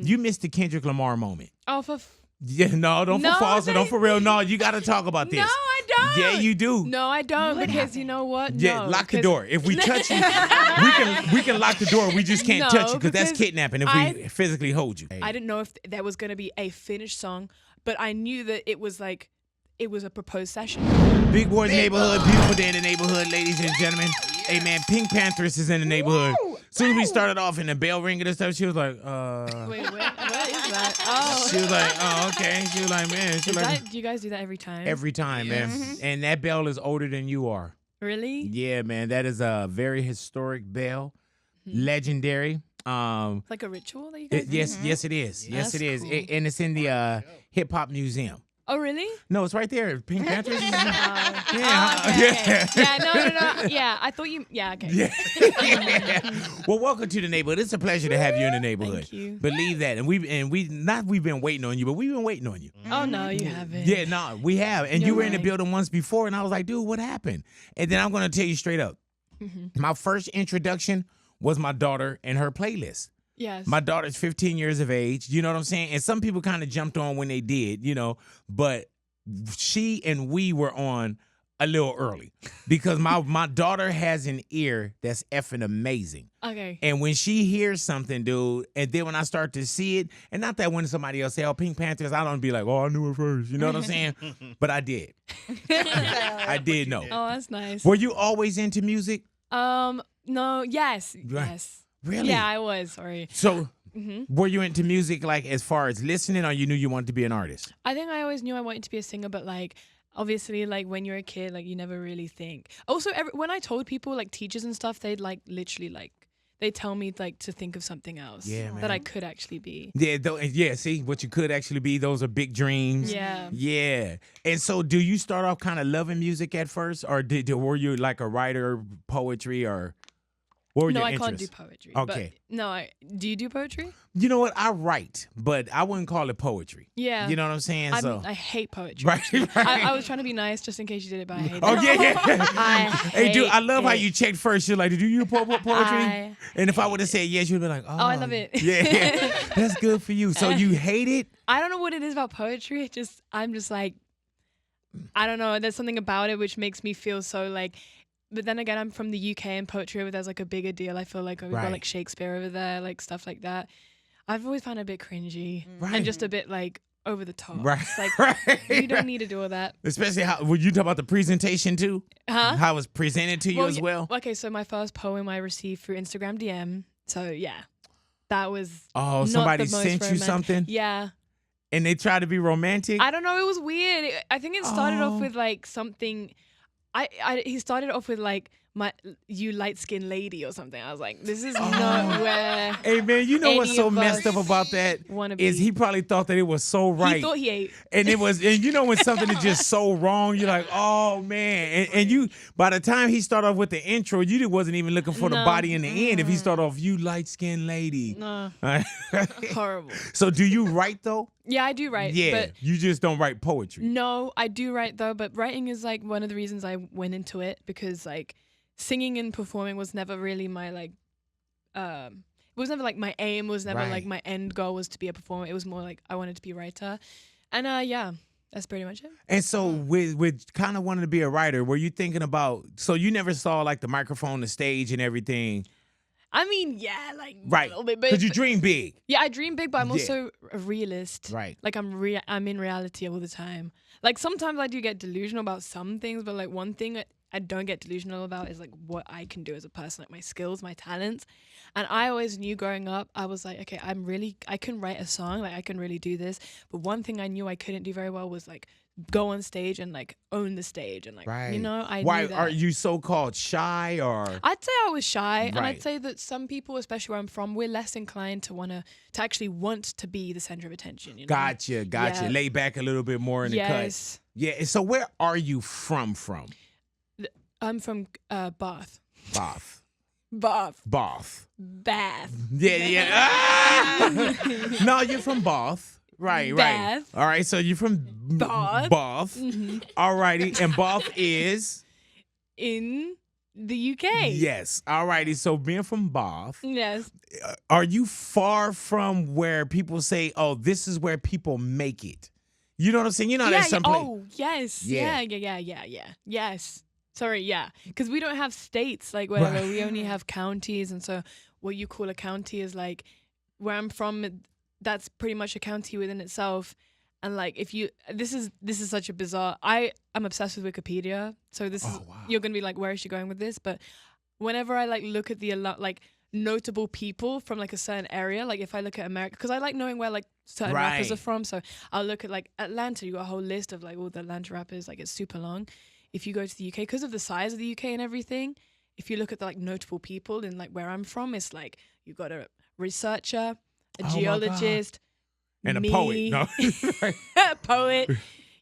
You missed the Kendrick Lamar moment. Oh, for... Yeah, no, don't for false or don't for real. No, you got to talk about this. No, I don't. Yeah, you do. No, I don't, because you know what? Yeah, No, lock the door. If we touch you, we can lock the door. We just can't touch you because that's kidnapping if we physically hold you. I didn't know if there was going to be a finished song, but I knew that it was like, it was a proposed session. Big Boy's neighborhood, beautiful day in the neighborhood, ladies and gentlemen. Hey, man, Pantheress is in the neighborhood. As soon as we started off in the bell ringing and stuff, she was like, Wait, what is that? Oh. She was like, oh, okay. She was like, man. Do you guys do that every time? Every time, man. And that bell is older than you are. Really? Yeah, man. That is a very historic bell. Legendary. Like a ritual that you guys do? Yes, it is. Yes, it is. Cool. And it's in the Hip Hop Museum. Oh, really? No, it's right there. PinkPantheress. Okay. Yeah. Yeah, no. Yeah, I thought you. Yeah, okay. Yeah. Well, welcome to the neighborhood. It's a pleasure to have you in the neighborhood. Thank you. Believe that. And we've been waiting on you, but we've been waiting on you. Oh no, you haven't. Yeah, no, we have. And you were in the right. building once before, and I was like, dude, what happened? And then I'm gonna tell you straight up. My first introduction was my daughter and her playlist. Yes. My daughter's 15 years of age, you know what I'm saying? And some people kind of jumped on when they did, you know, but she and we were on a little early because my daughter has an ear that's effing amazing. Okay. And when she hears something, dude, and then when I start to see it, and not that when somebody else say, oh, Pantheress, I don't be like, oh, I knew it first. You know what I'm saying? But I did. I did know. Oh, that's nice. Were you always into music? No, yes. Right. Yes. Really? Yeah, I was. Sorry. So were you into music like as far as listening, or you knew you wanted to be an artist? I think I always knew I wanted to be a singer, but like obviously like when you're a kid, like you never really think. Also, when I told people, like teachers and stuff, they'd like literally like they tell me like to think of something else that I could actually be. Yeah, see what you could actually be. Those are big dreams. Yeah. Yeah. And so do you start off kind of loving music at first, or were you like a writer, poetry, or what were No, your I can't interests? do poetry. Okay. But no, do you do poetry? You know what? I write, but I wouldn't call it poetry. Yeah. You know what I'm saying? I hate poetry. Right. I was trying to be nice just in case you did it, but I hate it. Oh, yeah. Hey, dude, I love how it. you checked first. You're like, did you do poetry? And if I would have said yes, you'd be like, oh. I love it. Yeah. That's good for you. So you hate it? I don't know what it is about poetry. I'm just like, I don't know. There's something about it which makes me feel so like. But then again, I'm from the UK and poetry over there's like a bigger deal. I feel like we've got like Shakespeare over there, like stuff like that. I've always found it a bit cringy and just a bit like over the top. Right. It's like you don't need to do all that. Especially would you talk about the presentation too? Huh? How it was presented to you as well? Okay, so my first poem I received through Instagram DM. So yeah, that was somebody not the most sent you something? Yeah. And they tried to be romantic? I don't know. It was weird. I think it started off with like something. He started off with like you light skinned lady or something. I was like, this is not where. Hey man, you know what's so messed up about that is he probably thought that it was so right. He thought he ate. And you know when something is just so wrong, you're like, oh man. And you by the time he started off with the intro, you wasn't even looking for the body in the end. If he started off, you light skinned lady. No. Horrible. So do you write though? Yeah, I do write. Yeah, but you just don't write poetry. No, I do write though, but writing is like one of the reasons I went into it because like singing and performing was never really my like it was never like my aim, was never like my end goal was to be a performer. It was more like I wanted to be a writer. And yeah, that's pretty much it. And so with kind of wanting to be a writer, were you thinking about, so you never saw like the microphone, the stage and everything? I mean, yeah, like right. a little bit. Because you dream big. Yeah, I dream big, but I'm also a realist. Right. Like I'm in reality all the time. Like sometimes I do get delusional about some things, but like one thing I don't get delusional about is like what I can do as a person, like my skills, my talents. And I always knew growing up, I was like, okay, I can write a song, like I can really do this. But one thing I knew I couldn't do very well was like go on stage and like own the stage and like you know why knew that. Are you so-called shy or I'd say I was shy and I'd say that some people, especially where I'm from, we're less inclined to actually want to be the center of attention, you know? Gotcha lay back a little bit more in the cut. Yeah. So where are you from I'm from Bath. Bath. Yeah. No, you're from Bath. Right. All right, so you're from Bath. Mm-hmm. All righty, and Bath is? In The UK. Yes. All righty. So being from Bath, Yes. are you far from where people say, "Oh, this is where people make it"? You know what I'm saying? You know, there's some place. Oh, yes. Yeah. Yeah. Yes. Sorry, yeah. Because we don't have states, like, whatever. Right. We only have counties. And so what you call a county is, like, where I'm from, that's pretty much a county within itself. And, like, if you... This is such a bizarre... I'm obsessed with Wikipedia. So this is... Wow. You're going to be like, where is she going with this? But whenever I, like, look at the, like, notable people from, like, a certain area, like, if I look at America... Because I like knowing where, like, certain rappers are from. So I'll look at, like, Atlanta. You got a whole list of, like, all the Atlanta rappers. Like, it's super long. If you go to the UK, because of the size of the UK and everything, if you look at the, like, notable people in, like, where I'm from, it's like you've got a researcher, a geologist, and me, a poet. No. a poet.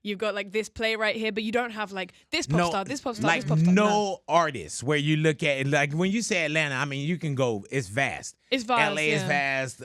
You've got, like, this playwright here, but you don't have, like, this pop star, this pop star, like this pop star. no artist where you look at it. Like when you say Atlanta, I mean, you can go, it's vast. It's vast, LA is vast,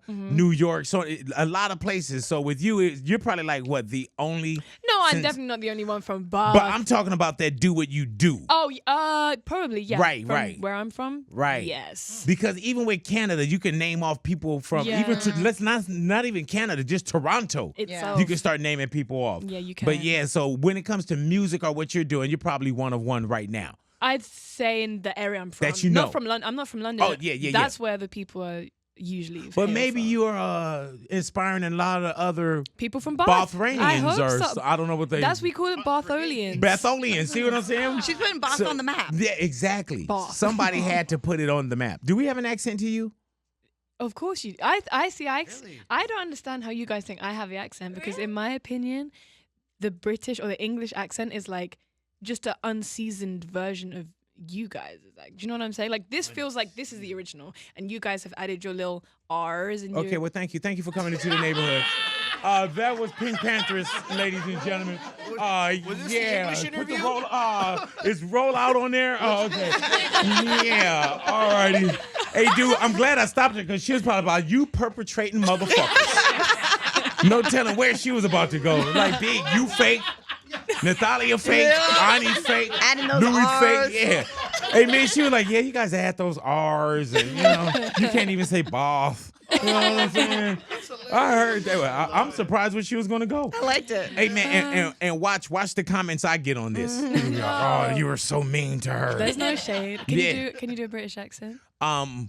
New York, so a lot of places. So with you, you're probably like, what, the only... No, I'm definitely not the only one from Bath. But I'm talking about that do what you do. Oh, probably, yeah. Right, from right. where I'm from? Right. Yes. Because even with Canada, you can name off people from, even let's not even Canada, just Toronto. Itself. You can start naming people off. Yeah, you can. But yeah, so when it comes to music or what you're doing, you're probably one of one right now. I'd say in the area I'm from. That you know. Not from London. I'm not from London. Oh, yeah. That's where the people are usually. But hail maybe from. you are inspiring a lot of other people from Bath. Bathranians, I hope or so. I don't know what they. That's we call it Batholians. Batholians. See what I'm saying? She's putting Bath on the map. Yeah, exactly. Bath. Somebody had to put it on the map. Do we have an accent to you? Of course you. I see. I don't understand how you guys think I have the accent because in my opinion, the British or the English accent is like just an unseasoned version of you guys. Like, do you know what I'm saying? Like this feels like this is the original, and you guys have added your little R's and. Okay, well, thank you for coming into the neighborhood. That was PinkPantheress, ladies and gentlemen. Was this the English put interview? the roll. Is roll out on there? Oh, okay. Yeah, all righty. Hey, dude, I'm glad I stopped her because she was probably about you perpetrating motherfuckers. No telling where she was about to go. Like, Big, you fake. Natalia fake. Ani fake. Adding those Louis R's. fake. Yeah. Hey, man, she was like, yeah, you guys add those R's and, you can't even say Bath. You know what I'm saying? I heard that. I'm surprised where she was going to go. I liked it. Hey, man, and watch the comments I get on this. Oh, you were so mean to her. There's no shade. Can you do a British accent? Tried.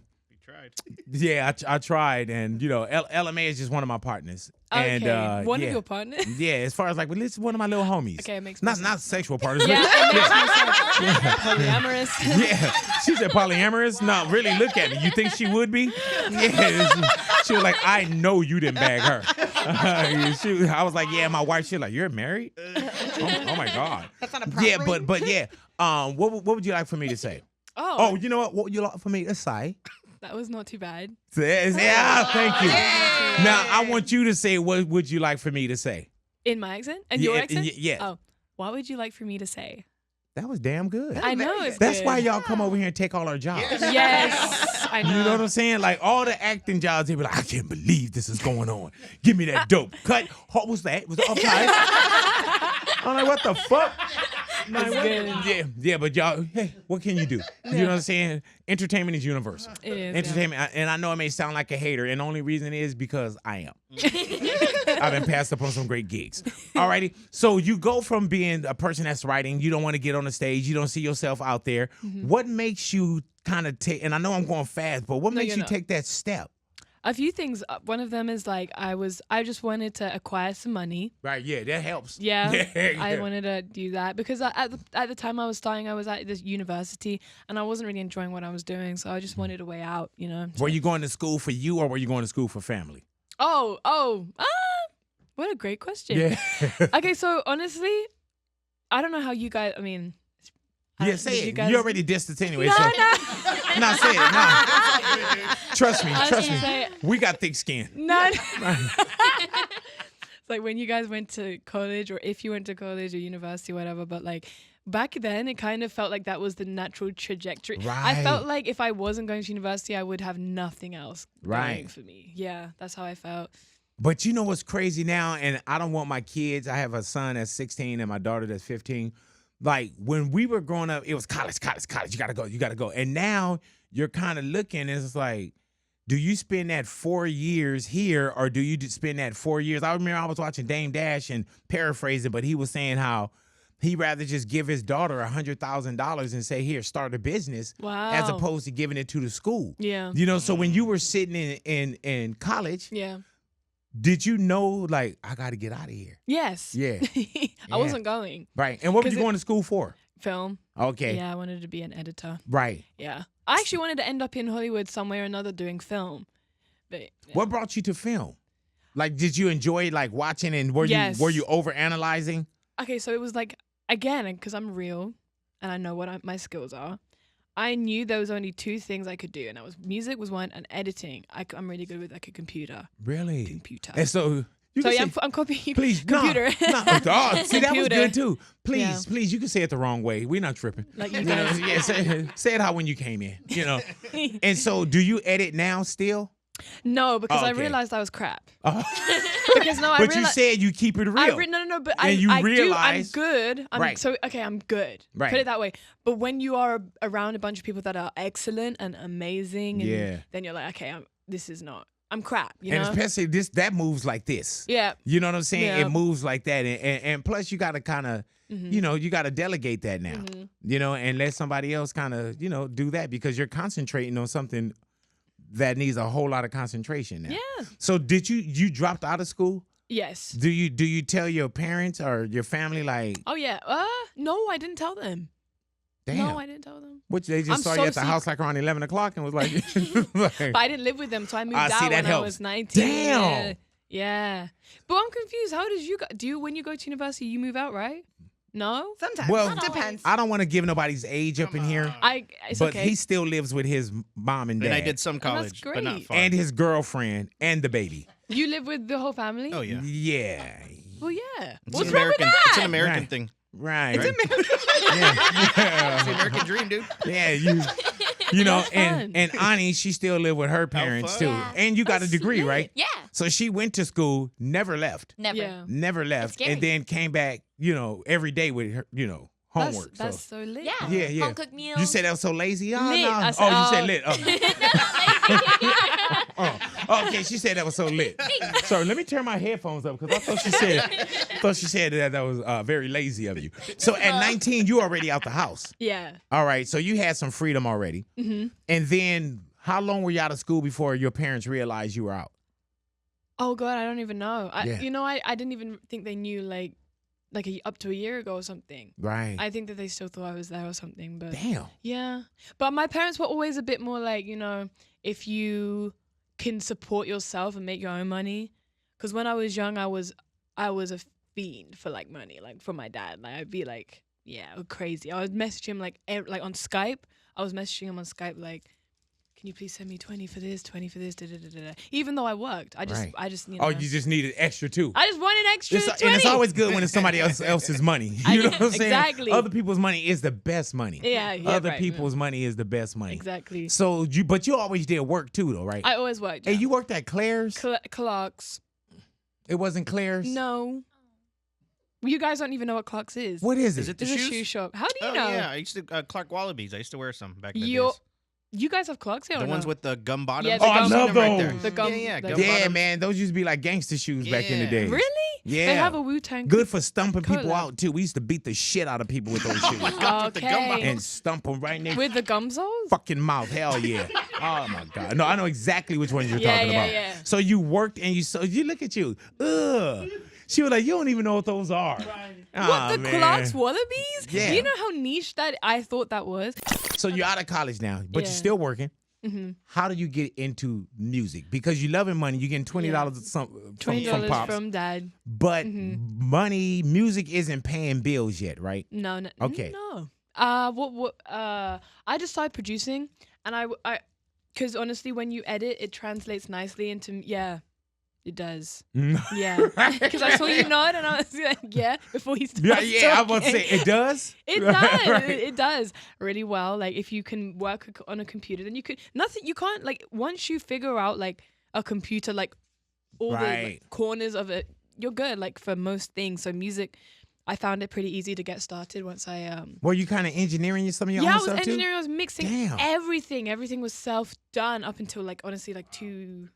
Yeah, I tried, and LMA is just one of my partners. Okay, And one of your partners. Yeah, as far as like, well, this is one of my little homies. Okay, it makes more not sexual partners. Yeah, but- it makes more sense. Polyamorous. Yeah, she said polyamorous. No, really, look at me. You think she would be? Yeah, she was like, I know you didn't bag her. I was like, yeah, my wife. She was like, you're married? Oh my God. That's not a proper. Yeah, but yeah. What would you like for me to say? Oh, You know what? What would you like for me to say? that was not too bad. Yeah, thank you. Now I want you to say, what would you like for me to say? In my accent? And Yeah, your accent? yeah. Oh, what would you like for me to say? That was damn good. I know it's That's good. why y'all come over here and take all our jobs. Yes, I know. You know what I'm saying? Like all the acting jobs, they be like, I can't believe this is going on. Give me that dope. Cut. What was that? Was it upside? I'm like, what the fuck? Like, good. Yeah, but y'all, hey, what can you do? You know what I'm saying? Entertainment is universal. It is, Entertainment, and I know it may sound like a hater, and the only reason is because I am. I've been passed up on some great gigs. Alrighty, so you go from being a person that's writing, you don't want to get on the stage, you don't see yourself out there. Mm-hmm. What makes you kind of take, and I know I'm going fast, but what makes you're you not. take that step? A few things. One of them is like I just wanted to acquire some money. Right, yeah, that helps. Yeah, Yeah. I wanted to do that because at the time I was starting, I was at this university and I wasn't really enjoying what I was doing, so I just wanted a way out, you know. Were you going to school for you, or were you going to school for family? What a great question. Yeah. Okay, so honestly, I don't know how you guys. I mean, Yeah, say it. guys- You already dissed it anyway. No, so. no. No, say it. No. Trust me. I was Trust gonna me. say- We got thick skin. No. It's like when you guys went to college, or if you went to college or university, whatever. But like back then, it kind of felt like that was the natural trajectory. I Right. felt like if I wasn't going to university, I would have nothing else going Right. for me. Yeah, that's how I felt. But you know what's crazy now? And I don't want my kids. I have a son that's 16 and my daughter that's 15. like when we were growing up, it was college. You gotta go. And now you're kind of looking, and it's like, do you spend that 4 years here, or do you spend that 4 years? I remember I was watching Dame Dash and paraphrasing, but he was saying how he'd rather just give his daughter $100,000 and say, here, start a business, Wow. as opposed to giving it to the school. Yeah. You know, so when you were sitting in college, Yeah. did you know, like, I got to get out of here? Yes. Yeah. I wasn't going. Right. And what were you 'Cause going to school for? Film. Okay. Yeah, I wanted to be an editor. Right. Yeah. I actually wanted to end up in Hollywood some way or another doing film. But yeah. What brought you to film? Like, did you enjoy, like, watching, and were Yes. you overanalyzing? Okay, so it was like, again, because I'm real and I know what my skills are, I knew there was only 2 things I could do, and that was music was one, and editing. I'm really good with like a computer. Really? And so you So can yeah, say, I'm copying please, computer. No. Oh, see, that was Computer. good too. Please, Yeah. please, you can say it the wrong way. We're not tripping. Like you You know, guys. yeah, say it how when you came in, you know. And so, do you edit now still? No, because I okay. realized I was crap. Oh. Because no, I But you realized. said you keep it real. No, but And you I do. I'm realize- good. Right. So okay, I'm good. Right. Put it that way. But when you are around a bunch of people that are excellent and amazing, and Yeah. then you're like, okay, this is not. I'm crap. You And know. especially that moves like this. Yeah. You know what I'm saying? Yeah. It moves like that. And plus, you got to kind of, you know, you got to delegate that now, you know, and let somebody else kind of, you know, do that, because you're concentrating on something that needs a whole lot of concentration now. Yeah. So did you dropped out of school? Yes. Do you tell your parents or your family, like, Oh yeah. No, I didn't tell them. damn, No, I didn't tell them. which they just I'm saw so you at the secret. house like around 11 o'clock and was like, But I didn't live with them, so I moved Ah, see, out that when I helps. was 19. Damn. Yeah. Yeah. But I'm confused. How did you when you go to university, you move out, right? No? Sometimes. Well, It depends. I don't want to give nobody's age up in here, It's but okay. he still lives with his mom and dad. And I did some college, but not great. far. and his girlfriend and the baby. You live with the whole family? oh yeah, Yeah. Well, yeah. it's What's an wrong with American. that? It's an American Right. thing. Right. It's yeah. It's the American dream, dude. Yeah, you know, That's and fun. Annie, she still live with her parents fun. too. Yeah. And you got a That's degree, lit. right? Yeah. So she went to school, never left. Never. Yeah. Never left. scary. And then came back, you know, every day with her, you know, homework. That's so so lit. Yeah. Yeah, yeah. Home cooked meals. you said that was so lazy? Oh, Lit. no. I said, You said oh. lit. Oh, okay, she said that was so lit. So let me turn my headphones up, because I thought she said that was very lazy of you. So at 19, you already out the house. Yeah. All right, so you had some freedom already. Mm-hmm. And then how long were you out of school before your parents realized you were out? Oh God, I don't even know. Yeah. You know, I didn't even think they knew like up to a year ago or something. Right. I think that they still thought I was there or something, but Damn. yeah. But my parents were always a bit more like, you know, if you can support yourself and make your own money. Because when I was young, I was a fiend for like money, like for my dad. Like I'd be like, yeah, crazy. I would message him like on Skype. I was messaging him on Skype like, can you please send me 20 for this, 20 for this, da da da da. Even though I worked, I just you know. Oh, you just needed extra too. I just want an extra 20. And it's always good when it's somebody else's money. You know what I'm saying? Exactly. Other people's money is the best money. Yeah, Other right. people's money is the best money. Exactly. So but you always did work too, though, right? I always worked. Hey, Yeah. you worked at Claire's? Clark's. It wasn't Claire's? No. You guys don't even know what Clark's is. What is Is it? it the It's a shoes? shoe shop. How do you Oh know? yeah, I used to Clark Wallabies. I used to wear some back in the You're- days. You guys have Clark's? Yeah, The or ones no? with the gum bottoms. Yeah, Oh, I gum- love Right there. those. The gum- yeah, the- gum Yeah, bottoms. man. Those used to be like gangster shoes back in the Yeah. day. Really? Yeah. They have a Wu-Tang. Good for stumping people Collab. out, too. We used to beat the shit out of people with those shoes. With the gum Okay. bottoms. And stump them right in their With the gum soles? fucking mouth. Hell yeah. Oh, my God. No, I know exactly which one you're Yeah, talking yeah, about. yeah. So you worked and you look at you. Ugh. She was like, you don't even know what those are. What, the Clark's Wallabies? Yeah. Do you know how niche that I thought that was? So you're out of college now, but Yeah. you're still working. Mm-hmm. How do you get into music? Because you loving money, you're getting $20 from $20 Pops. from Dad. But music isn't paying bills yet, right? No. Okay. No. I just started producing, and because honestly, when you edit, it translates nicely into it does. Yeah. Because I saw you nod, and I was like, yeah, before he started Yeah, I was about to say, it does? It does. Right. It does really well. Like if you can work on a computer, then you can't like once you figure out like a computer, like all the Right. like, corners of it, you're good. Like for most things. So music, I found it pretty easy to get started once I Were you kind of engineering some of your own I was stuff engineering. too? I was mixing Damn. everything. Everything was self done up until like honestly like 2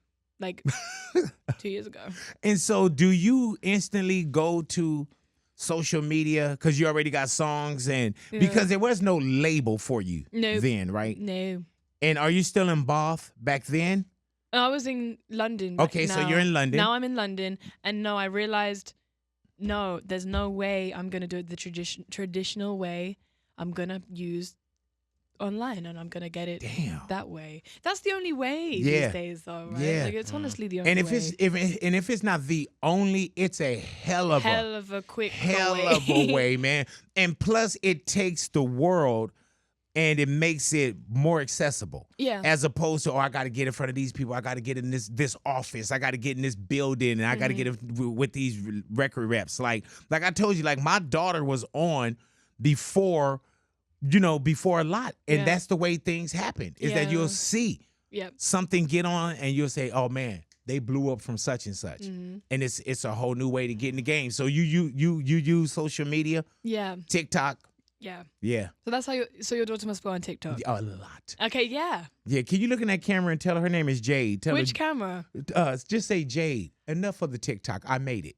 years ago. And so, do you instantly go to social media because you already got songs because there was no label for you then, right? No. And are you still in Bath back then? I was in London. Okay, so you're in London. Now I'm in London, and no, I realized, no, there's no way I'm gonna do it the traditional way. I'm gonna use online, and I'm gonna get it that way. That's the only way these days, though, right? Yeah. Like it's honestly the only And way. if it's not the only, it's a hell of a quick of a way, man. And plus, it takes the world and it makes it more accessible. Yeah. As opposed to, I got to get in front of these people. I got to get in this office. I got to get in this building, and I got to get with these record reps. Like I told you, like my daughter was on before a lot. And that's the way things happen, is that you'll see something get on and you'll say, oh man, they blew up from such and such. And it's a whole new way to get in the game. So you use social media? Yeah. TikTok? Yeah. Yeah. So that's how your daughter must go on TikTok. A lot. Okay, yeah. Yeah, can you look in that camera and tell her name is Jade? Which camera? Just say Jade. Enough of the TikTok. I made it.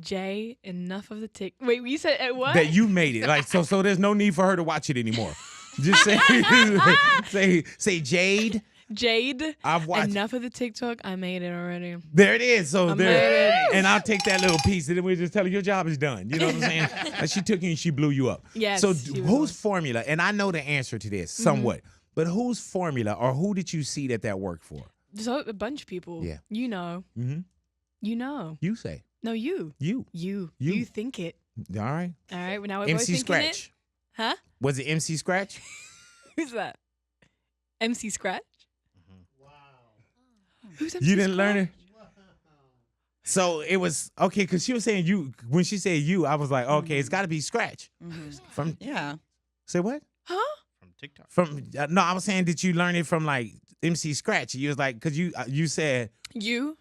Jay, enough of the tick. Wait, you said what? That you made it. Like so there's no need for her to watch it anymore. Just say Jade. Jade. I've watched enough of the TikTok. I made it already. There it is. So I there, made it. and I'll take that little piece, and then we just tell her your job is done. You know what I'm saying? Like she took you and she blew you up. Yes. So whose formula? And I know the answer to this somewhat, but whose formula or who did you see that worked for? So a bunch of people. Yeah. You know. Mm-hmm. You know. You say. No, you. You. You think it. All right. All right. Now we're both MC thinking Scratch. it. Huh? Was it MC Scratch? Who's that? MC Scratch? Wow. Who's MC You didn't Scratch? learn it? So it was okay because she was saying you. When she said you, I was like, okay, it's got to be Scratch. From say what? Huh? From TikTok. From no, I was saying, did you learn it from like MC Scratch? You was like, because you said You?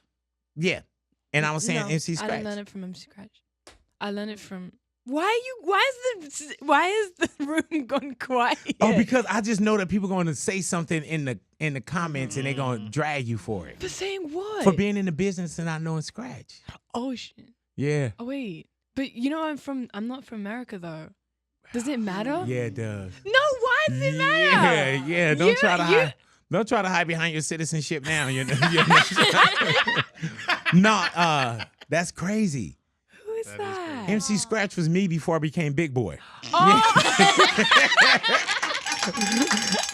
yeah, and I was saying No, MC I Scratch. didn't learn it from MC Scratch. I learned it from. Why is the room gone quiet? Oh, because I just know that people going to say something in the comments and they're going to drag you for it. For saying what? For being in the business and not knowing Scratch. Oh shit. Yeah. Oh wait. But you know I'm not from America though. Does it matter? Yeah, it does. No, why does it matter? Yeah. Don't try to hide. Don't try to hide behind your citizenship now. No, that's crazy. Who is that? MC Scratch was me before I became Big Boy. Oh.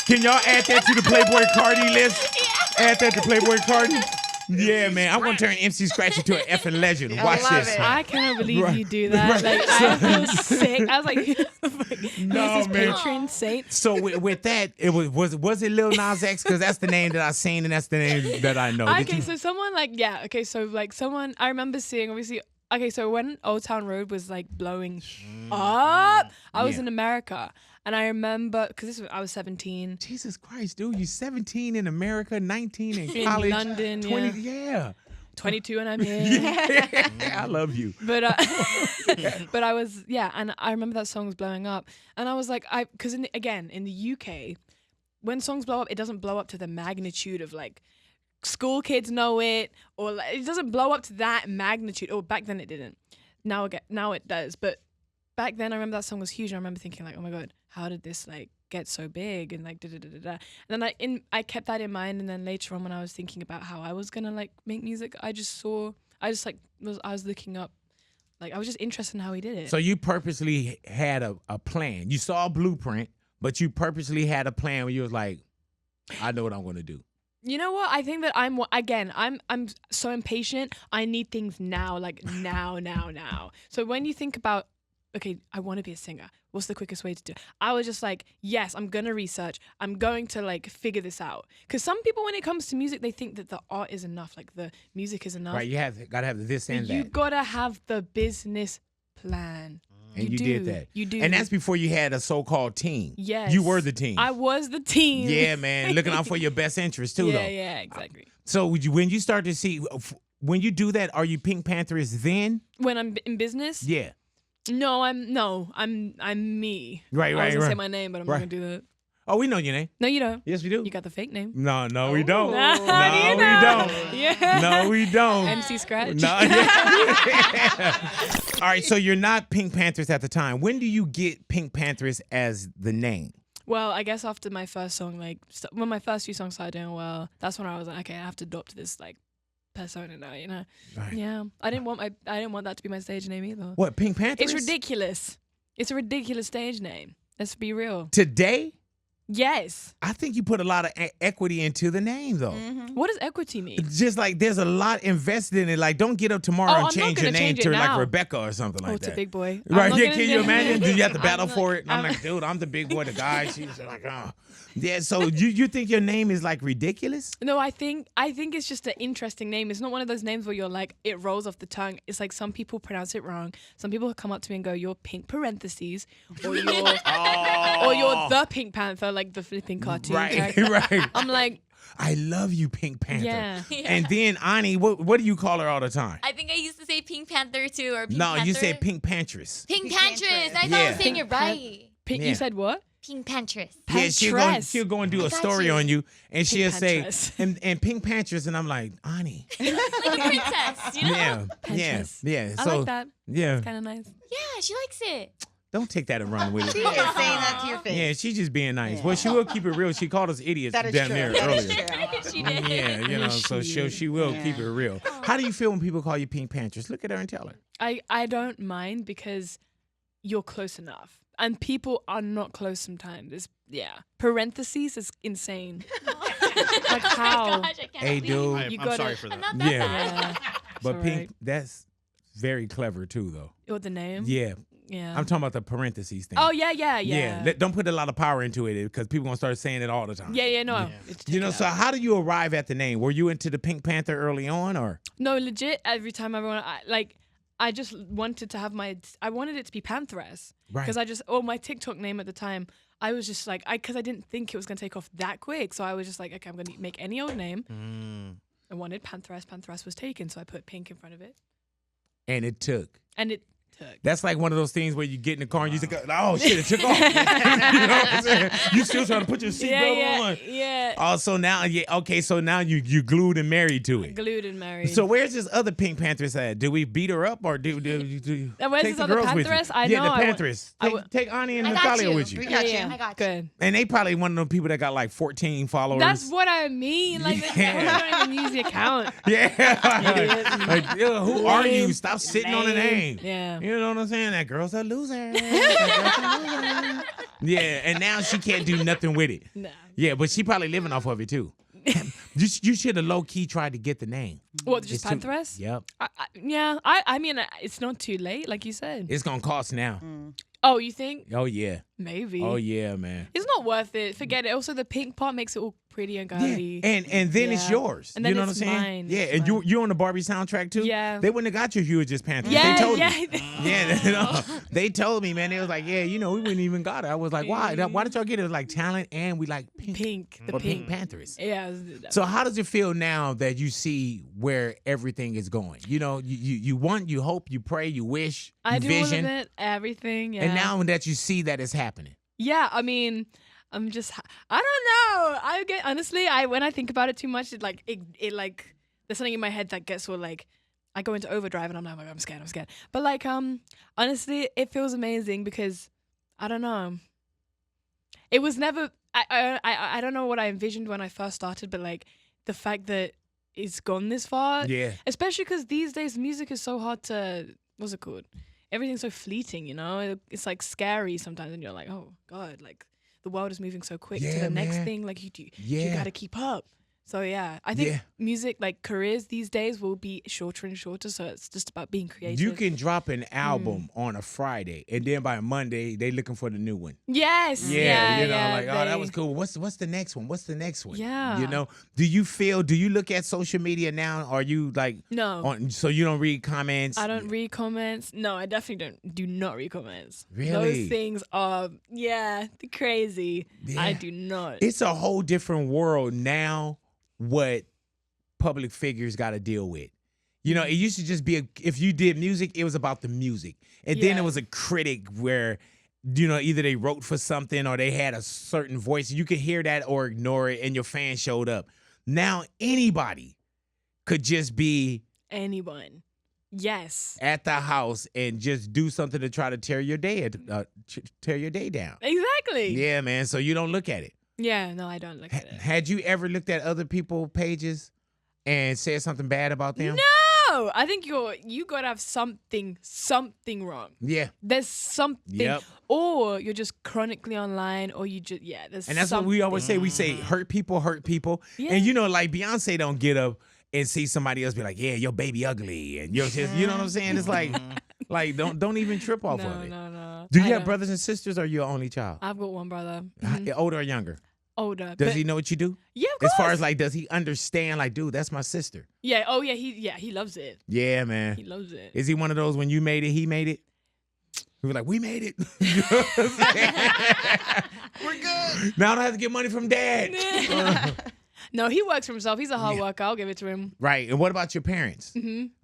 Can y'all add that to the Playboy Cardi list? Add that to Playboy Cardi? Yeah, man. I'm going to turn MC Scratch into an effing legend. Watch this. I cannot believe you do that. Right. Like, I feel sick. I was like, No, this is man. patron saint. So with that, it was it Lil Nas X? Because that's the name that I seen and that's the name that I know. Okay, so someone someone I remember seeing obviously. Okay, so when Old Town Road was like blowing up, I was in America, and I remember because I was 17. Jesus Christ, dude, you 17 in America, 19 in college, London, 20, yeah. 22 and I'm here. I love you. But I was and I remember that song was blowing up, and I was like, because in the UK, when songs blow up, it doesn't blow up to the magnitude of like school kids know it, or like, it doesn't blow up to that magnitude. Or back then it didn't. Now it does. But back then I remember that song was huge. And I remember thinking like, oh my god, how did this like get so big and like da da da da da. And then I kept that in mind. And then later on when I was thinking about how I was gonna like make music, I was looking up. Like I was just interested in how he did it. So you purposely had a plan. You saw a blueprint, but you purposely had a plan where you was like, I know what I'm gonna do. You know what? I think that I'm so impatient. I need things now, like now. So when you think about, okay, I want to be a singer. What's the quickest way to do it? I was just like, yes, I'm going to research. I'm going to like figure this out. Because some people, when it comes to music, they think that the art is enough. Like the music is enough. Right, you got to have this and you that. got to have the business plan. And you did that. You do. And that's before you had a so-called team. Yes. You were the team. I was the team. Yeah, man. Looking out for your best interest too, though. Yeah, exactly. So when you start to see, when you do that, are you PinkPantheress then? When I'm in business? Yeah. No, I'm me. Right, I was gonna say right. my name, but I'm not Right. gonna do that. Oh, we know your name. No, you don't. Yes, we do. You got the fake name. No, we don't. How do you we know? don't. Yeah. No, we don't. MC Scratch. No. Yeah. All right, so you're not PinkPantheress at the time. When do you get PinkPantheress as the name? Well, I guess after my first song, like when my first few songs started doing well, that's when I was like, okay, I have to adopt this like persona now, you know? Right. Yeah. I didn't want that to be my stage name either. What, PinkPantheress? It's ridiculous. It's a ridiculous stage name. Let's be real. Today? Yes. I think you put a lot of equity into the name, though. What does equity mean? Just like there's a lot invested in it. Like, don't get up tomorrow Oh, and I'm change not your gonna name change to it like now. Rebecca or something like It's that. a big boy. I'm Right? not Yeah. gonna Can do you it. imagine? Do you have to battle I'm for it? I'm not- like, dude, I'm the big boy. The guy. She's like, oh. Yeah. So you think your name is like ridiculous? No, I think it's just an interesting name. It's not one of those names where you're like it rolls off the tongue. It's like some people pronounce it wrong. Some people come up to me and go, "You're Pink Parentheses," or "You're or you're the Pink Panther," like the flipping cartoon character. Right. I'm like, I love you, Pink Panther. yeah. And then Ani, what do you call her all the time? I think I used to say Pink Panther too, or Pink No, you Pantheress. said Pink-Pantheress. Pink Pantheress. I thought I Yeah. was saying it right. Pink, Yeah. You said what? Pink Pantheress. Yeah, Pantheress. she'll go and do a got story you. on you, and she'll say, Pantheress. and Pink Pantheress, and I'm like, Ani. Like a princess, you know? Yeah, Pantheress. yeah. I So, like that. yeah, Kind of nice. Yeah, she likes it. don't take that and run with She it. is saying that to your face. Yeah, she's just being nice. Yeah. Well, she will keep it real. She called us idiots That is down true. there That is earlier. true. She did. Yeah, you know, so she will Yeah. keep it real. How do you feel when people call you Pink Pantheress? Look at her and tell her. I don't mind because you're close enough. And people are not close sometimes. Parentheses is insane. Like how? Gosh, I can't Hey, believe dude. I'm You gotta- sorry for I'm that. not that Yeah. bad. Yeah. But It's Pink, alright. that's very clever too, though. Or the name? Yeah, Yeah. I'm talking about the parentheses thing. Oh yeah. Don't put a lot of power into it because people gonna start saying it all the time. Yeah, no. Yeah. It's You know, so how do you arrive at the name? Were you into the Pink Panther early on, or? No, legit. Every time I just wanted to have I wanted it to be Pantheress Right. because my TikTok name at the time. I was just like, because I didn't think it was gonna take off that quick, so I was just like, okay, I'm gonna make any old name. I wanted Pantheress. Pantheress was taken, so I put Pink in front of it, And it took. and it took. That's like one of those things where you get in the car and you think, oh shit, it took off. You know what I'm saying? You still trying to put your seatbelt on. Yeah. Oh, so now, so now you glued and married to it. Glued and married. So where's this other Pink Pantheress at? Do we beat her up or do And where's take this the other girls with you? Pantheress? I yeah, know, the I want- Pantheress. I wa- Take Ani and I got Natalia you. with you. We got you. I got you. Good. And they probably one of those people that got like 14 followers. That's what I mean. Like, Yeah. I don't even use the account. Yeah. like, who are you? Stop sitting on the name. Yeah. You know what I'm saying? That girl's a loser. That girl's a loser. Yeah, and now she can't do nothing with it. Nah. Yeah, but she probably living off of it too. You should have low key tried to get the name. What, just It's too- Pantheress? Yep. I mean, it's not too late, like you said. It's gonna cost now. Oh, you think? Oh yeah. Maybe. Oh yeah, man. It's not worth it. Forget it. Also, the pink part makes it all pretty and girly. Yeah. And then it's Yeah. yours. And then you know it's what I'm saying? mine. Yeah, It's and mine. you're on the Barbie soundtrack too. Yeah. They wouldn't have got you if you were just Panther. Yeah, they told yeah. me. Yeah, you know, they told me, man. They was like, yeah, we wouldn't even got it. I was like, why? Why did y'all get it? It was like talent and we like pink. Pink. The But pink. Pantheress. Yeah. So how does it feel now that you see where everything is going? You know, you want, you hope, you pray, you wish, you I do vision, all of it, everything. Yeah. and now that you see that it's happening. Yeah, I mean, I don't know. Honestly, when I think about it too much, it there's something in my head that gets all like, I go into overdrive and I'm like, I'm scared. But like, honestly, it feels amazing because I don't know. It was never. I don't know what I envisioned when I first started, but like the fact that it's gone this far, Yeah. especially because these days music is so hard to. What's it called? Everything's so fleeting, you know? It's like scary sometimes and you're like, oh God, like the world is moving so quick to Yeah, the next man. thing. Like you Yeah. gotta keep up. So yeah, I think Yeah. music, like careers these days will be shorter and shorter. So it's just about being creative. You can drop an album on a Friday, and then by Monday they looking for the new one. Yes. Yeah, you know, yeah, like, oh, that was cool. What's the next one? What's the next one? Yeah. You know, do you look at social media now? Are you like No. so you don't read comments? I don't read comments. No, I definitely do not read comments. Really? Those things are, crazy. Yeah. I do not. It's a whole different world now. What public figures got to deal with. You know, it used to just be if you did music, it was about the music. And then Yeah. it was a critic where, you know, either they wrote for something or they had a certain voice. You could hear that or ignore it, and your fan showed up. Now anybody could just be Anyone. Yes. at the house and just do something to try to tear your day down. Exactly. Yeah, man. So you don't look at it. Yeah, no, I don't look at it. Had you ever looked at other people's pages and said something bad about them? No, I think you gotta have something wrong. Yeah. There's something, Yep. or you're just chronically online, or you just there's And that's what we always say. We say hurt people. Yeah. And you know, like Beyonce don't get up and see somebody else be like, yeah, your baby ugly. And you're just, you know what I'm saying? It's like don't even trip off of it. No. Do I you have don't. brothers and sisters or you're your only child? I've got one brother. Older or younger? Older. Does but- he know what you do? Yeah, of As course. far as like, does he understand? Like, dude, that's my sister. Yeah. Oh yeah. He loves it. Yeah, man. He loves it. Is he one of those when you made it, he made it? We were like, we made it. You know what I'm saying? We're good. Now I don't have to get money from dad. No, he works for himself. He's a hard worker. I'll give it to him. Right. And what about your parents?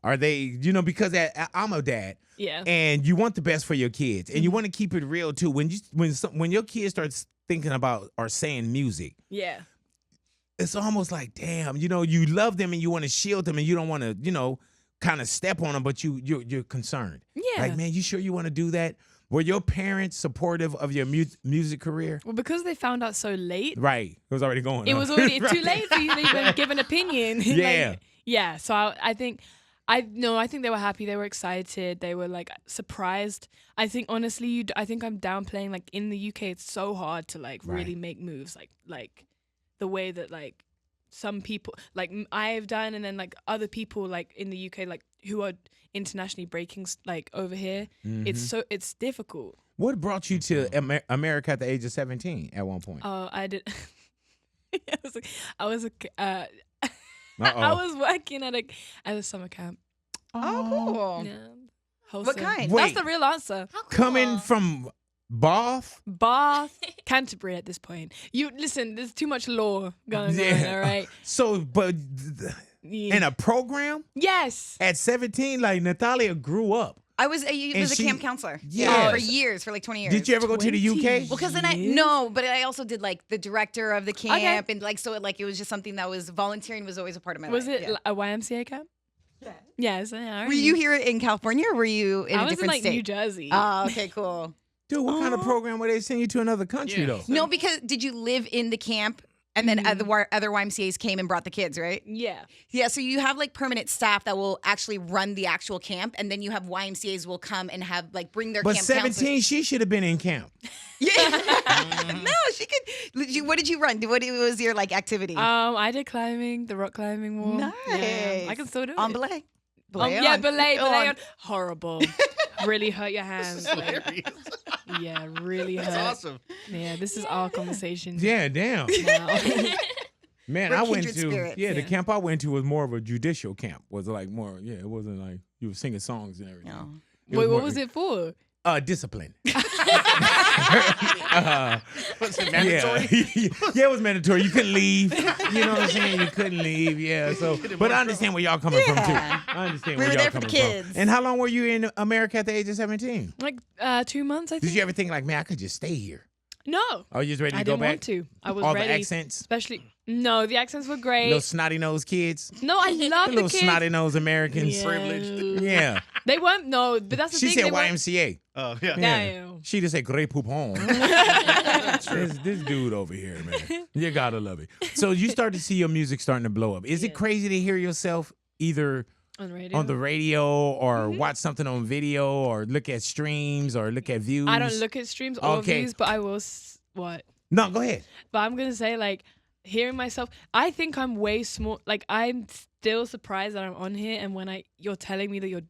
Are they, you know, because I'm a dad. Yeah. And you want the best for your kids, and you want to keep it real too. When your kids start thinking about or saying music, Yeah. it's almost like, damn, you know, you love them and you want to shield them, and you don't want to, you know, kind of step on them, but you're concerned. Yeah. Like, man, you sure you want to do that? Were your parents supportive of your music career? Well, because they found out so late, Right, it was already going. it huh? was already too Right. late for you to even give an opinion. Yeah. Like, yeah. So I think they were happy. They were excited. They were like surprised. I think honestly, I think I'm downplaying. Like in the UK, it's so hard to like really Right. make moves. Like the way that like some people like I've done, and then like other people like in the UK like who are internationally breaking like over here. It's difficult. What brought you to America at the age of 17 at one point? Oh, I did. I was Uh-oh. working at a summer camp. Oh, cool. Yeah. What Wholesome. kind? Wait. That's the real answer. How cool. Coming from Bath? Bath, Canterbury at this point. You listen, there's too much law going on, all right? So, but Yeah. in a program Yes. at 17, like Natalia grew up. I was a And camp counselor. Yes. For years, for like 20 years. Did you ever go to the 20 UK? Well, because then but I also did like the director of the camp, and like so it was just something that was volunteering was always a part of my Was life. it Yeah. a YMCA camp? Yeah. Yes. Yeah, Were you here in California, or were you in I a was in different like state? New Jersey. Oh, okay, cool. Dude, what kind of program would they send you to another country, Yeah. though? No, because did you live in the camp, and then other YMCA's came and brought the kids, right? yeah. Yeah, so you have like permanent staff that will actually run the actual camp, and then you have YMCA's will come and have like bring their But camp 17, she should have been in camp. Yeah. No, she could. What did you run? What was your like activity? I did climbing, the rock climbing wall. Nice. Yeah, I can still do On it. belay. Yeah, belay Go on. on. Horrible. Really hurt your hands. like, Hilarious. yeah, really hurt. That's awesome. Yeah, this is our conversation. Yeah, damn. now. Man, We're I went kindred to spirits. the Yeah. camp I went to was more of a judicial camp. Was like more, it wasn't like you were singing songs and everything. No. Wait, what more- was it for? Discipline. Was it mandatory? Yeah, it was mandatory. You couldn't leave. You know what I'm saying? You couldn't leave. Yeah. So, but I understand where y'all coming from too. Yeah. I understand We where were y'all there for the coming kids. from. And how long were you in America at the age of 17? Like 2 months, I think. Did you ever think like, man, I could just stay here? No. Oh, you just ready to I go didn't back? want to. I was All ready. the accents, Especially, no, the accents were great. little snotty nosed kids, No, I love the little kids. snotty nosed Americans. Yeah. Privileged. Yeah. They weren't, no, but that's the She thing. said they weren't- YMCA. Oh, yeah. Yeah. No. She just said Grey Poupon. this dude over here, man. You gotta love it. So you start to see your music starting to blow up. Is it Yeah. crazy to hear yourself either On the radio. on the radio or watch something on video or look at streams or look at views? I don't look at streams or Okay. views, but I will. What? No, go ahead. But I'm gonna say like hearing myself. I think I'm way small. Like I'm still surprised that I'm on here, and when you're telling me that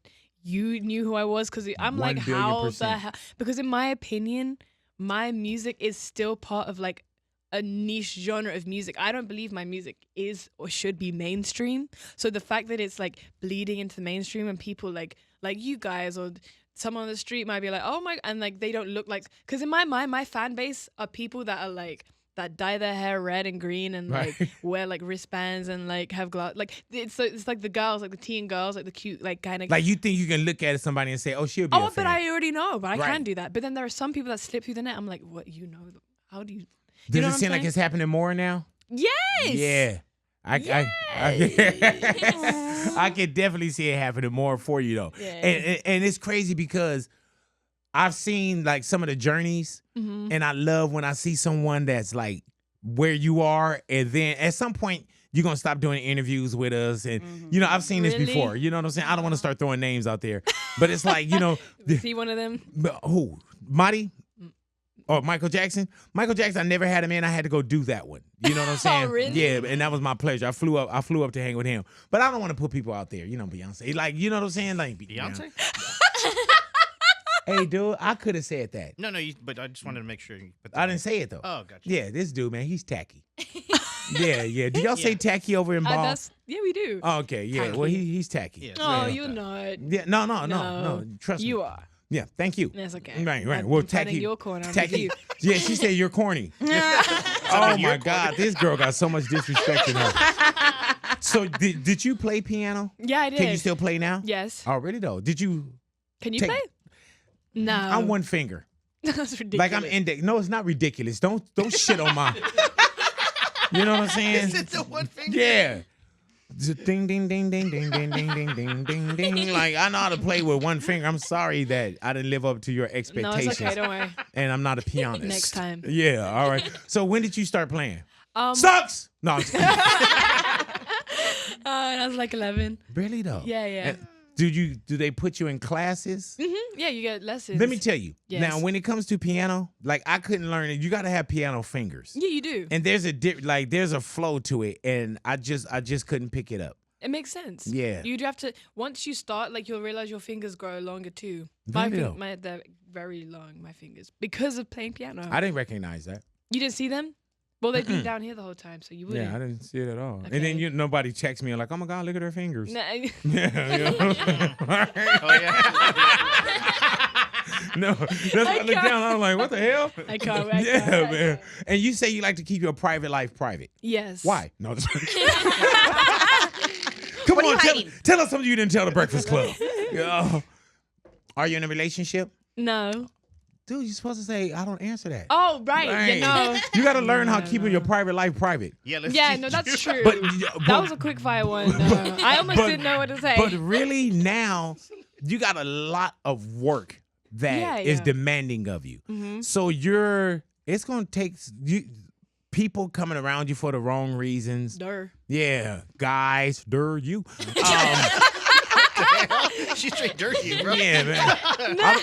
you knew who I was, because I'm like, 1 billion how the %. hell? Because in my opinion, my music is still part of like a niche genre of music. I don't believe my music is or should be mainstream. So the fact that it's like bleeding into the mainstream and people like you guys or someone on the street might be like, oh my, and like they don't look like, because in my mind, my fan base are people that are like that dye their hair red and green and like Right. wear like wristbands and like have glass. Like it's like the girls, like the teen girls, like the cute, like kind of. Like you think you can look at somebody and say, "Oh, she'll be." Oh, a but fan. I already know, but I Right. can do that. But then there are some people that slip through the net. I'm like, what? You know? How do you? Does know it what I'm seem like saying? it's happening more now? Yes. Yeah. I can definitely see it happening more for you though. Yeah. And it's crazy because I've seen like some of the journeys Mm-hmm. and I love when I see someone that's like where you are and then at some point you're going to stop doing interviews with us and you know I've seen this Really? before. You know what I'm saying? I don't want to start throwing names out there. But it's like, you know, See one of them? who? Marty? Or Michael Jackson? Michael Jackson, I never had him in. I had to go do that one. You know what I'm saying? really? Yeah, and that was my pleasure. I flew up to hang with him. But I don't want to put people out there. You know, Beyonce. Like, you know what I'm saying? Like Beyonce? Hey, dude, I could have said that. No, but I just wanted to make sure you put that. I didn't say it though. Oh, gotcha. Yeah, this dude, man, he's tacky. yeah. Do y'all say tacky over in Ball? Yeah, we do. Oh, okay, yeah. Tacky. Well, he's tacky. Yeah. Oh, Yeah. you're not. Yeah, no. Trust me. You are. Yeah, thank you. That's okay. Right. I'm Well, fighting tacky. your corner. I'm with Tacky. you. Yeah, she said you're corny. Oh my God, this girl got so much disrespect in her. So did you play piano? Yeah, I did. Can you still play now? Yes. Oh, really though? Did you? Can you take- play? No. I'm one finger. That's ridiculous. Like I'm index. No, it's not ridiculous. Don't shit on my. You know what I'm saying? Is it the one finger? Yeah. Ding ding ding ding ding ding ding ding ding ding ding. Like I know how to play with one finger. I'm sorry that I didn't live up to your No, expectations. it's okay. Don't worry. And I'm not a pianist. Next time. Yeah. All right. So when did you start playing? Sucks. No. I'm just kidding. I was like 11. Really though? Yeah, yeah. And do they put you in classes? Yeah, you get lessons. Let me tell you. Yes. Now, when it comes to piano, like I couldn't learn it. You got to have piano fingers. Yeah, you do. And there's there's a flow to it, and I just couldn't pick it up. It makes sense. Yeah. You'd have to, once you start, like you'll realize your fingers grow longer too. Really though? They're very long, my fingers, because of playing piano. I didn't recognize that. You didn't see them? Well, they've been down here the whole time, so you wouldn't. Yeah, I didn't see it at all. Okay. And then nobody checks me and like, oh my God, look at her fingers. Nah, Yeah, you know? Oh, yeah. No, that's why I look down. I'm like, what the hell? I can't. Yeah, man. And you say you like to keep your private life private. Yes. Why? No. Just Come What are on, you tell, hiding? tell us something you didn't tell the Breakfast Club. Yeah. Are you in a relationship? No. Dude, you're supposed to say, I don't answer that. Oh, right. Right. Yeah, no. You got to learn how No, keeping no. your private life private. Yeah, let's Yeah, just no, that's do true. But, That was a quick fire one. No. I almost but- didn't know what to say. But really now, you got a lot of work that is Yeah. demanding of you. Mhm. So it's going to take people coming around you for the wrong reasons. Durr. Yeah, guys, you. She's straight dirty, bro. Yeah, man.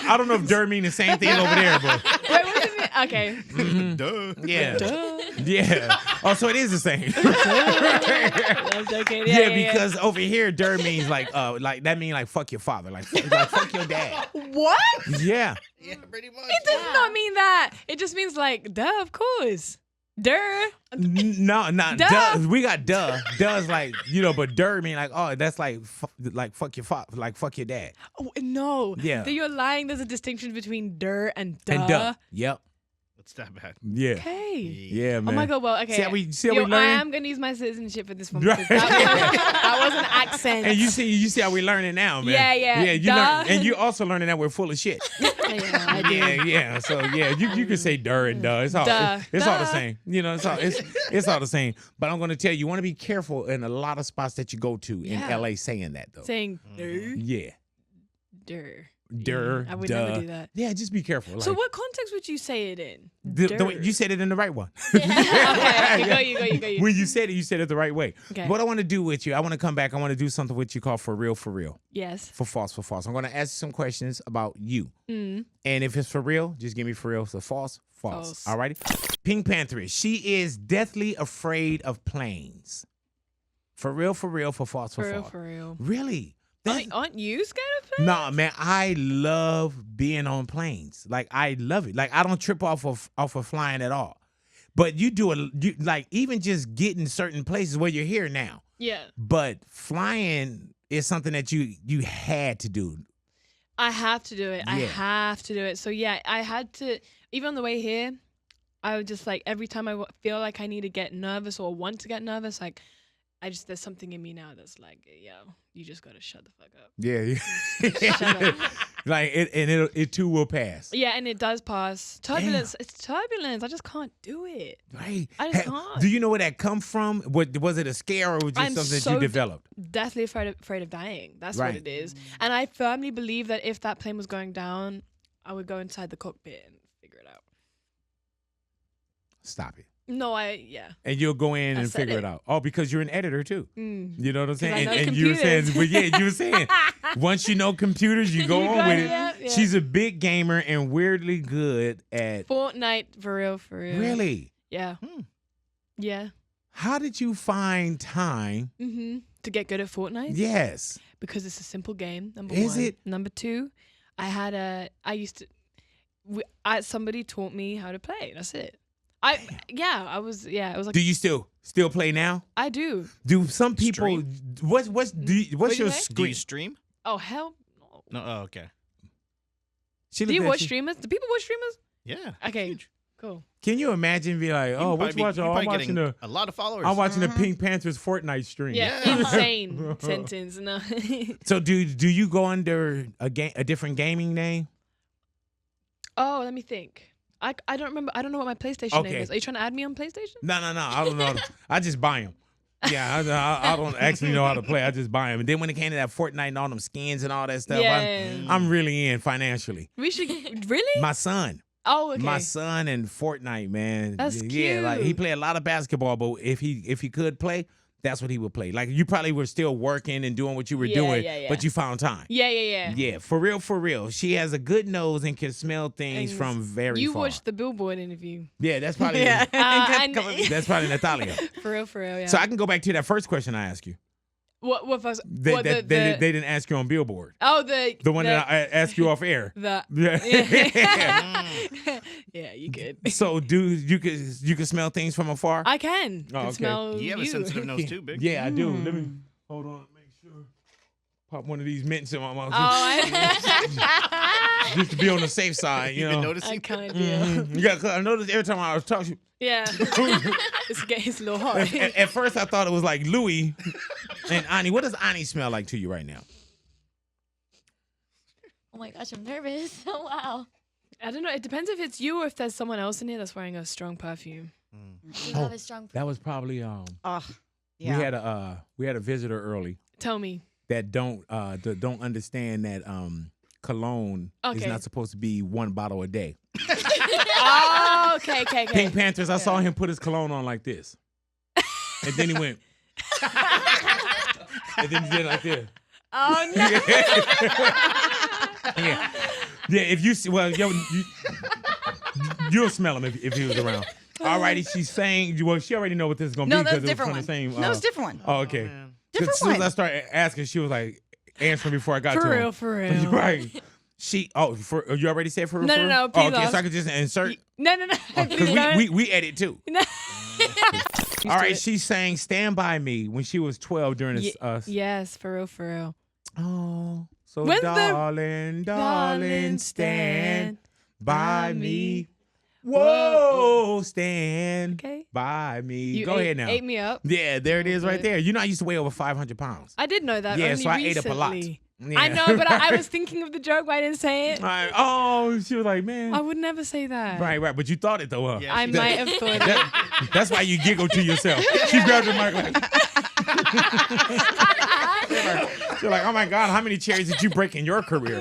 I don't know if "dir" mean the same thing over there, but Wait, what does it mean? Okay. Duh. yeah, Duh. yeah. Oh, so it is the same. I'm joking. Yeah, Yeah, because over here, "dir" means like that means like fuck your father, like fuck your dad. What? Yeah. Yeah, pretty much. It does not mean that. It just means like, duh, of course. Durr. No, Duh. duh. We got duh. Duh's like, but "dir" mean like, oh, that's like fuck your father, like fuck your dad. Oh, no. Yeah. You're lying. There's a distinction between durr and duh. And duh. Yep. It's that bad. Yeah. Okay. Yeah, man. Oh my God. Well, okay. See how we Yo, learn? I am gonna use my citizenship for this one Right. because that was an accent. And you see how we learning now, man. Yeah, yeah. Yeah, you Duh. learn, and you also learning that we're full of shit. Yeah, I do. Yeah. So yeah, you can say "dir" and "duh." It's all Duh. it's all the Duh. same. It's all the same. But I'm gonna tell you, you want to be careful in a lot of spots that you go to in Yeah. LA saying that though. Saying durr, Yeah. durr. "Dir." I would duh. never do that. Yeah, just be careful. So like, what context would you say it in? the way you said it in the right one. Okay, you go. When you said it the right way. Okay. What I want to do with you, I want to come back. I want to do something with you called for real. Yes. For false. I'm going to ask you some questions about you. Mm. And if it's for real, just give me for real. So false. False. All righty. PinkPantheress. She is deathly afraid of planes. For real, for false, for false. For real. Really? Aren't you scared of planes? Nah, man, I love being on planes. Like I love it. Like I don't trip off of flying at all. But you like even just getting certain places where you're here now. Yeah. But flying is something that you had to do. I have to do it. I Yeah. have to do it. So yeah, I had to, even on the way here, I would just like every time I feel like I need to get nervous or want to get nervous, like there's something in me now that's like, yo, you just gotta shut the fuck up. Yeah. Shut up. Like it too will pass. Yeah, and it does pass. Turbulence. It's turbulence. I just can't do it. Right. I just can't. Do you know where that come from? What was it, a scare, or was it just I'm something that so you developed? Deathly afraid of dying. That's Right. what it is. And I firmly believe that if that plane was going down, I would go inside the cockpit and figure it out. Stop it. No, yeah. And you'll go in I and said figure it it. out. Oh, because you're an editor too. Mm. You know what I'm saying? I know And you were saying, computers. but yeah, you were saying once you know computers, you go You on got with it, it. yeah. She's a big gamer and weirdly good at. Fortnite, for real, for real. Really? Yeah. Yeah. How did you find time? Mm-hmm. To get good at Fortnite? Yes. Because it's a simple game, number Is one. it? Number two, somebody taught me how to play. That's it. It was like, Do you still play now? I do. Do some people? Stream? What's What'd your you say? Do you screen? stream? Oh, hell no. No. Oh, okay. She Do you looked at watch streamers? Do people watch streamers? Yeah. Okay, Huge. cool. Can you imagine? Be like, oh, what you watching? Oh, I'm watching a lot of followers. I'm watching the Pink Pantheress Fortnite stream. Yeah, Yeah. insane sentence. No. So do you go under a different gaming name? Oh, let me think. I don't remember. I don't know what my PlayStation name Okay. is. Are you trying to add me on PlayStation? No. I don't know. I just buy them. Yeah, I don't actually know how to play. I just buy them. And then when it came to that Fortnite and all them skins and all that stuff, Yeah. I'm really in financially. We should really. My son. Oh, okay. My son and Fortnite, man. That's Yeah, like he cute. played a lot of basketball, but if he could play, that's what he would play. Like you probably were still working and doing what you were Yeah, doing, yeah, yeah. but you found time. Yeah. Yeah, for real. She has a good nose and can smell things And from very You far. watched the Billboard interview. Yeah, that's probably And- that's probably Natalia. For real, yeah. So I can go back to that first question I asked you. what was They didn't ask you on Billboard. The one that I asked you off air. Yeah. Yeah, you could. So, dude, you can smell things from afar. I can. Oh, okay. Smell You have a sensitive nose too, Big. Yeah, I do. Let me hold on. Make sure. Pop one of these mints in my mouth. Oh, Just to be on the safe side, you You've been know. noticing? I can't. Yeah, 'cause I noticed every time I was talking. Yeah. It's a little hard. At first, I thought it was like Louis and Ani. What does Ani smell like to you right now? Oh my gosh, I'm nervous. Oh, wow. I don't know. It depends if it's you or if there's someone else in here that's wearing a strong perfume. You have a strong. That was probably Oh, we had a visitor early Tell me. that don't understand that cologne is Okay. not supposed to be one bottle a day. Oh, okay. PinkPantheress, I saw him put his cologne on like this. And then he went. And then he did it like this. Oh, no. Yeah. Yeah, if you see, well, you'll smell him if he was around. Alrighty, she's saying, well, she already know what this is going to no, be that's a because it was different from one. the same. No, it's a different one. Oh, okay. man. Different As soon as I one. started asking, she was like answering before I got to him. For real. Right. You already said for real? No, for no, real? no, Oh, please okay, so ask. I could just insert. No. Because we edit too. No. All right, she's saying "Stand by Me" when she was 12 during this. Yes, for real. Oh, so When's the- darling, stand by me. Whoa. Whoa, stand Okay. by me. You Go ahead now. ate me up. Yeah, there it is right Okay. there. You know, I used to weigh over 500 pounds. I did know that. Yeah, only so I ate up a lot. recently. Yeah. I know, but I was thinking of the joke, but I didn't say it. Oh, she was like, man. I would never say that. Right, but you thought it though, huh? Yeah. I She might have thought it. That's why you giggle to yourself. She grabbed the mic like. You're like, oh my God, how many cherries did you break in your career?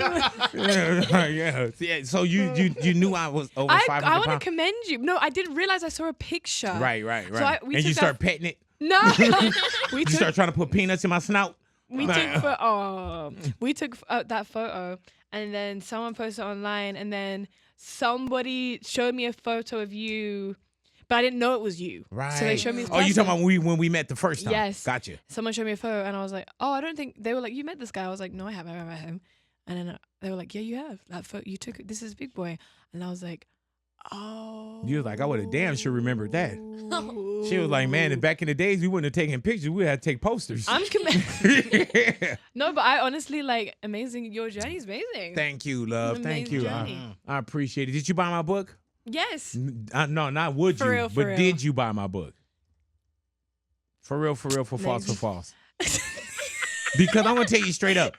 Yeah. So you knew I was over 500 I want pounds? to commend you. No, I didn't realize I saw a picture. Right. we And you took start that- petting it. No. You start trying to put peanuts in my snout. We took that photo, and then someone posted it online, and then somebody showed me a photo of you, but I didn't know it was you. Right. So they showed me. This Oh, you person. talking about when we met the first time? Yes. Gotcha. Someone showed me a photo, and I was like, "Oh, I don't think." They were like, "You met this guy?" I was like, "No, I haven't. I haven't met him." And then they were like, "Yeah, you have. That photo you took. This is Big Boy." And I was like, "Oh." You was like, I would have damn sure remembered that. She was like, man, back in the days, we wouldn't have taken pictures. We had to take posters. I'm No, but I honestly like amazing. Your journey's amazing. Thank you, love. An Thank amazing you. journey. I appreciate it. Did you buy my book? Yes. No, not would For you, real, for but real. did you buy my book? For real, for false, for false. Because I'm gonna tell you straight up.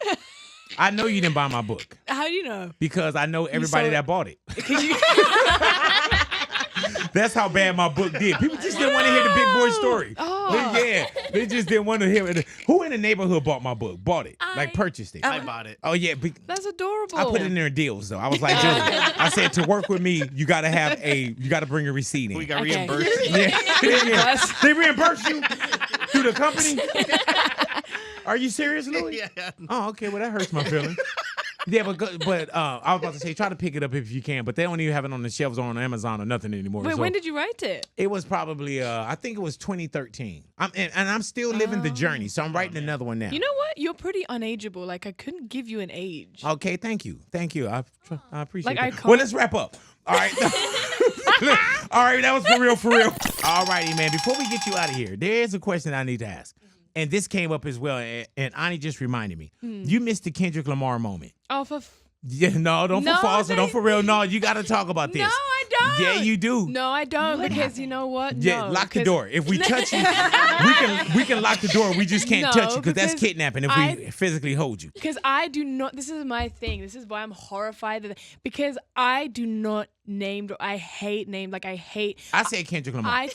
I know you didn't buy my book How do you know? because I know everybody saw it. that bought it. That's how bad my book did. People just didn't want to hear the big boy story. Oh. They just didn't want to hear it. Who in the neighborhood bought my book? Bought it, like purchased it. I bought it. Oh yeah, That's adorable. I put it in their deals though. I was like, Joey, I said to work with me, you gotta bring a receipt in. We got Okay. reimbursed. Yeah. They reimburse you through the company? Are you serious, Louis? Yeah. Oh, okay. Well, that hurts my feelings. Yeah, but I was about to say, try to pick it up if you can, but they don't even have it on the shelves or on Amazon or nothing anymore. Wait, So when did you write it? it was probably, I think it was 2013. And I'm still living the journey, so I'm writing another one now. You know what? You're pretty unageable. Like, I couldn't give you an age. Okay, thank you. I appreciate Like, I that. can't- Well, let's wrap up. All right. All right, that was for real, for real. All righty, man. Before we get you out of here, there is a question I need to ask. And this came up as well, and Ani just reminded me. You missed the Kendrick Lamar moment. Oh, for... Yeah, no, don't No, for false, they- don't for real. No, you got to talk about this. No, I don't. Yeah, you do. No, I don't. Because you know what? Yeah, No, lock the 'cause- door. If we touch you, we can lock the door. We just can't No, touch you because that's because kidnapping if we physically hold you. Because I do not. This is my thing. This is why I'm horrified. Because I do not name. I hate name. Like I hate. I said Kendrick Lamar.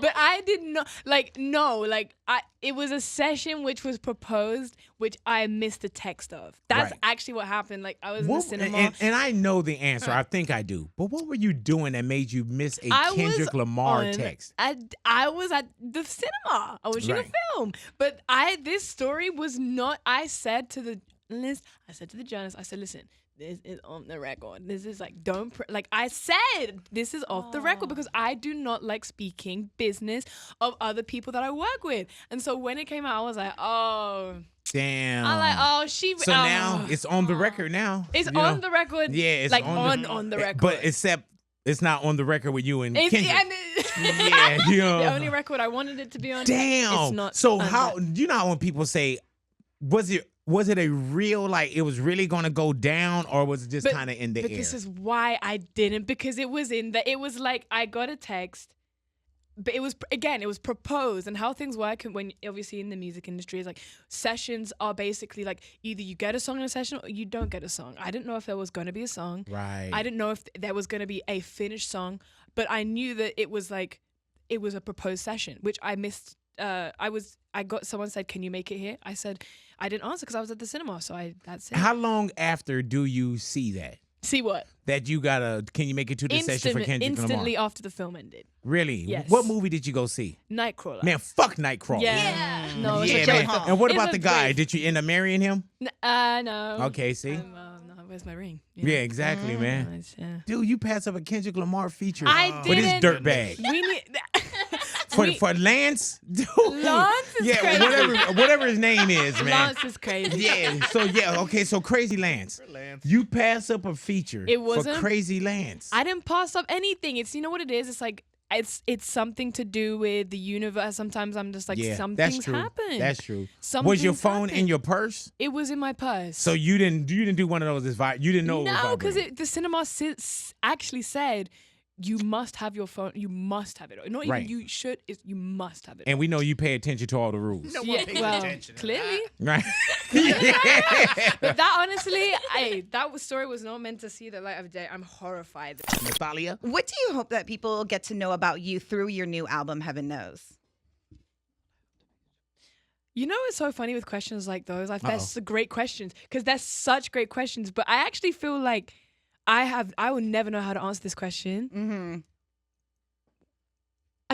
But I did not like. No, like it was a session which was proposed, which I missed the text of. That's Right. actually what happened. Like I was in the What- cinema. and I know the answer. I think I do. But what were you doing that made you miss a I was Kendrick Lamar on- text? I was at the cinema. I was watching Right. a film. But this story was not. I said to the journalist, I said, listen, this is on the record. This is like, like I said, this is off the record because I do not like speaking business of other people that I work with. And so when it came out, I was like, oh. Damn. I'm like, oh, she. So now it's on the record now. It's you on know? the record. Yeah, it's like on the record. But except it's not on the record with you and It's, Kendrick. and Yeah, you know. the only record I wanted it to be on. Damn. It's not. So on how that. you know how when people say, was it a real like it was really gonna go down or was it just kind of in the But air? this is why I didn't, because it was it was like I got a text, but it was proposed. And how things work when obviously in the music industry is like sessions are basically like either you get a song in a session or you don't get a song. I didn't know if there was going to be a song. Right. I didn't know if there was going to be a finished song, but I knew that it was a proposed session, which I missed. Someone said, "Can you make it here?" I said, I didn't answer because I was at the cinema. So that's it. How long after do you see that? See what? That you can you make it to the session for Kendrick Instantly Lamar? after the film ended. Really? Yes. What movie did you go see? Nightcrawler. Man, fuck Nightcrawler. Yeah. No, it's Yeah, a man. joke. And what It about was the guy? great. Did you end up marrying him? No. Okay, see? No, where's my ring? Yeah, exactly, man. Nice, yeah. Dude, you passed up a Kendrick Lamar feature I for this didn't. dirtbag. We need. For Lance? Dude. Lance is yeah, crazy. whatever his name is, man. Lance is crazy. Yeah, so Crazy Lance. Lance. You pass up a feature It for wasn't- Crazy Lance. I didn't pass up anything. It's, you know what it is? It's like it's something to do with the universe. Sometimes I'm just like, yeah, something's that's true. happened. That's true. Something's Was your phone in happened. your purse? It was in my purse. So you didn't do one of those. You didn't know. No, because because the cinema actually said you must have your phone. You must have it. Not even Right. you should. You must have it. and we know you pay attention to all the rules, No one yeah, pays well, attention to clearly. right? But that honestly, that story was not meant to see the light of day. I'm horrified. Natalia? What do you hope that people get to know about you through your new album, Heaven Knows? You know, it's so funny with questions like those. That's great questions because they're such great questions. But I actually feel like I will never know how to answer this question. Mm-hmm.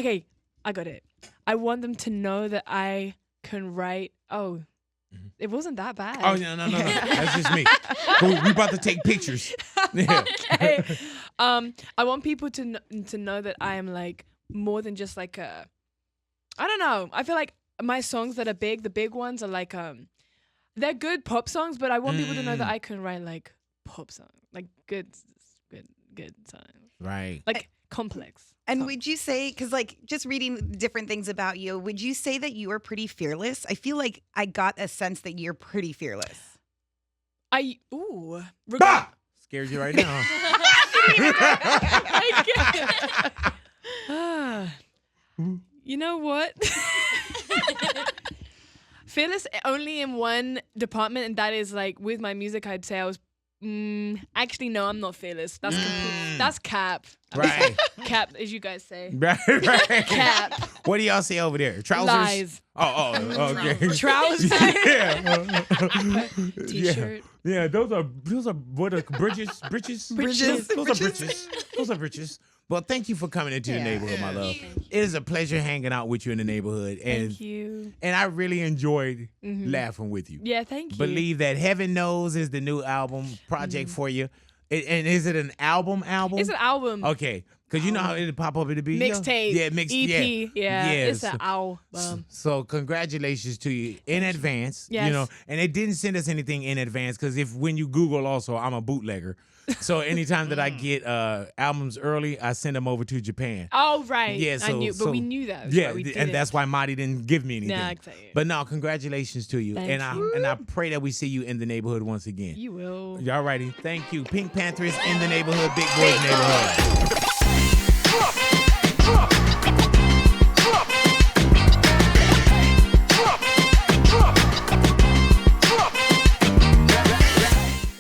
Okay, I got it. I want them to know that I can write. Oh, it wasn't that bad. Oh no. That's just me. We about to take pictures. Yeah. Okay. I want people to know that I am like more than just like a. I don't know. I feel like my songs that are big, the big ones are like they're good pop songs, but I want people to know that I can write like pop songs, like good songs, Right. like complex. And would you say, because like just reading different things about you, would you say that you are pretty fearless? I feel like I got a sense that you're pretty fearless. Scared you right now. You know what? Fearless only in one department, and that is like with my music. I'd say I was. Actually, no, I'm not fearless. That's cap. Right. Cap, as you guys say. Right. Cap. What do y'all see over there? Trousers? Lies. Oh, okay. Trousers. Yeah. T-shirt. Yeah, those are what are bridges? Bridges? Bridges. Those are bridges. Those are bridges. Well, thank you for coming into the neighborhood, my love. It is a pleasure hanging out with you in the neighborhood. And Thank you. And I really enjoyed laughing with you. Yeah, thank you. Believe That Heaven Knows is the new album project for you. And is it an album? It's an album. Okay. Because you know how it'll pop up, it'll be Mixtape. Yeah, EP. Yeah. It's an album. So congratulations to you in advance. Yes. You know, and they didn't send us anything in advance because when you Google also, I'm a bootlegger. So anytime that I get albums early, I send them over to Japan. Oh, right. Yeah, I knew, but we knew that. Yeah, we did that's why Marty didn't give me anything. Nah, exactly. But no, congratulations to you. Thank you. And I pray that we see you in the neighborhood once again. You will. All righty. Thank you. Pink Pantheress in the neighborhood, Big Boy's neighborhood.